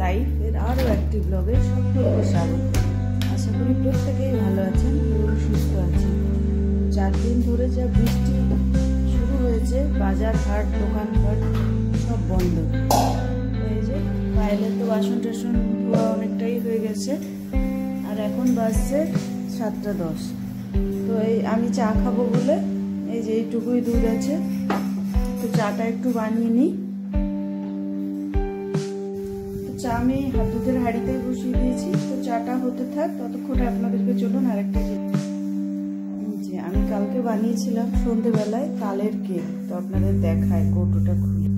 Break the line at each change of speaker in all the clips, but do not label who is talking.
Life এর আরও একটি ব্লগে সকলকে স্বাগত। আশা করি প্রত্যেকেই ভালো আছেন এবং সুস্থ আছেন। 4 দিন ধরে যা বৃষ্টি শুরু হয়েছে, বাজার ঘাট দোকানঘাট সব বন্ধ। এই যে পায়েলের তো বাসন টাসন ধোয়া অনেকটাই হয়ে গেছে, আর এখন বাজছে 7:10। তো এই আমি চা খাবো বলে এই যে এইটুকুই দুধ আছে, তো চাটা একটু বানিয়ে নিই। চা আমি দুধের হাঁড়িতেই বসিয়ে দিয়েছি, তো চাটা হতে থাক, ততক্ষণে আপনাদেরকে চলুন আরেকটা যে আমি কালকে বানিয়েছিলাম সন্ধ্যেবেলায় তালের কেক, তো আপনাদের দেখায় কৌটোটা খুলে।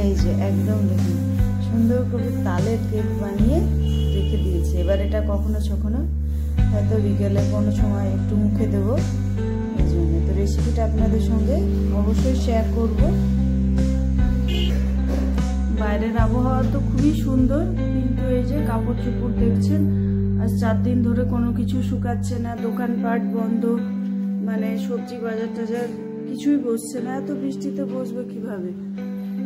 এই যে একদম দেখুন সুন্দর করে তালের কেক বানিয়ে রেখে দিয়েছি। এবার এটা কখনো সখনো হয়তো বিকেলে কোনো সময় একটু মুখে দেবো, এই জন্য তো রেসিপিটা আপনাদের সঙ্গে অবশ্যই শেয়ার করব। বাইরের আবহাওয়া তো খুবই সুন্দর, কিন্তু এই যে কাপড় চোপড় দেখছেন আজ 4 দিন ধরে কোনো কিছু শুকাচ্ছে না, দোকানপাট বন্ধ, মানে সবজি বাজার টাজার কিছুই বসছে না। এত বৃষ্টিতে বসবে কিভাবে?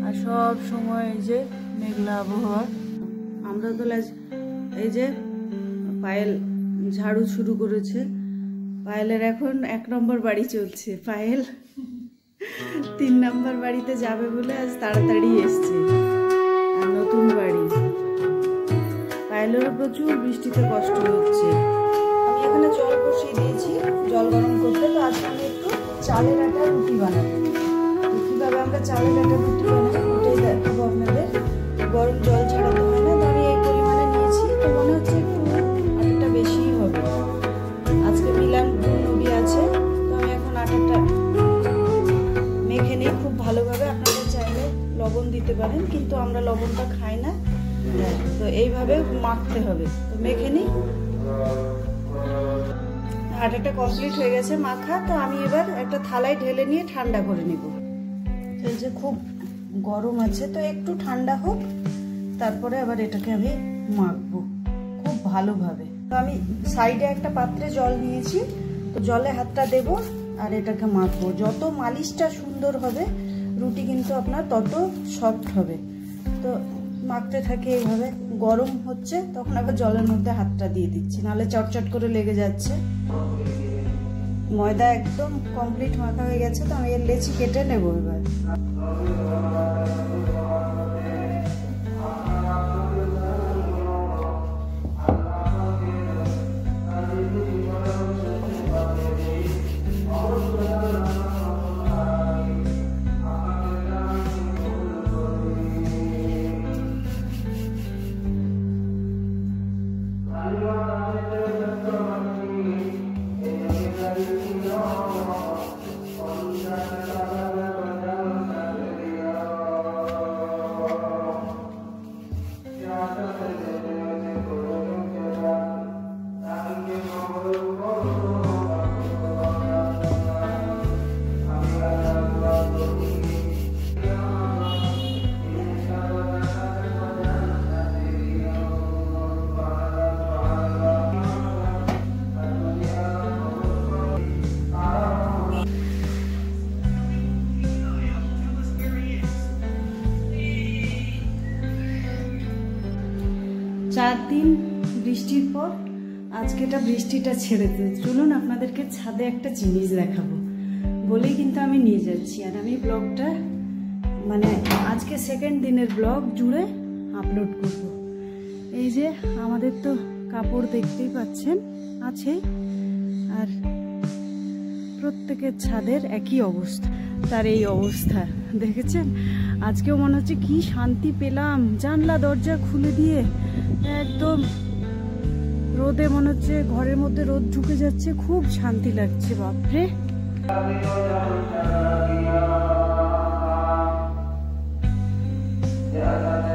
আর সব সময় এই যে মেঘলা আবহাওয়া। আমরা তো এই যে পায়েল ঝাড়ু শুরু করেছে। পায়েলের এখন 1 নম্বর বাড়ি চলছে, পায়েল 3 নম্বর বাড়িতে যাবে বলে আজ তাড়াতাড়ি এসছে, আর নতুন বাড়ি। পায়েলেরও প্রচুর বৃষ্টিতে কষ্ট হচ্ছে। আমি এখানে জল বসিয়ে দিয়েছি জল গরম করতে। তো আজকে আমি একটু চালের আটা রুটি বানাবো। কীভাবে আমরা চালের আটা রুটি বানাই ওটাই দেখাবো আপনাদের। গরম জল ছাড়াতে হয় না, তো আমি এই পরিমাণে নিয়েছি, তো মনে হচ্ছে একটু আটাটা বেশিই হবে। আজকে মিলান নবী আছে, তো আমি এখন আটাটা মেখে নিই খুব ভালোভাবে। আপনারা চাইলে লবণ দিতে পারেন, কিন্তু আমরা লবণটা খাই না, তো এইভাবে মাখতে হবে। তো মেখে নিই। আটাটা কমপ্লিট হয়ে গেছে মাখা, তো আমি এবার একটা থালায় ঢেলে নিয়ে ঠান্ডা করে নেব। এই যে খুব গরম আছে, তো একটু ঠান্ডা হোক, তারপরে আবার এটাকে আমি মাখবো খুব ভালোভাবে। তো আমি সাইডে একটা পাত্রে জল নিয়েছি, তো জলে হাতটা দেব আর এটাকে মাখবো। যত মালিশটা সুন্দর হবে রুটি কিন্তু আপনার তত সফট হবে। তো মাখতে থাকি এইভাবে। গরম হচ্ছে তখন আবার জলের মধ্যে হাতটা দিয়ে দিচ্ছি, নাহলে চটচট করে লেগে যাচ্ছে। ময়দা একদম কমপ্লিট মাখা হয়ে গেছে, তো আমি এর লেচি কেটে নেব এবার। চার দিন বৃষ্টির পর আজকে বৃষ্টিটা ছেড়েছে। চলুন আপনাদেরকে ছাদে একটা জিনিস দেখাবো বলেই কিন্তু আমি নিয়ে যাচ্ছি। আর আমি ব্লগটা মানে আজকে 2nd দিনের ব্লগ জুড়ে আপলোড করব। এই যে আমাদের তো কাপড় দেখতেই পাচ্ছেন আছে, আর প্রত্যেকের ছাদের একই অবস্থা। তার এই অবস্থা দেখেছেন? আজকেও মনে হচ্ছে কি শান্তি পেলাম, জানলা দরজা খুলে দিয়ে একদম রোদে মনে হচ্ছে ঘরের মধ্যে রোদ ঢুকে যাচ্ছে, খুব শান্তি লাগছে। বাপরে Yeah.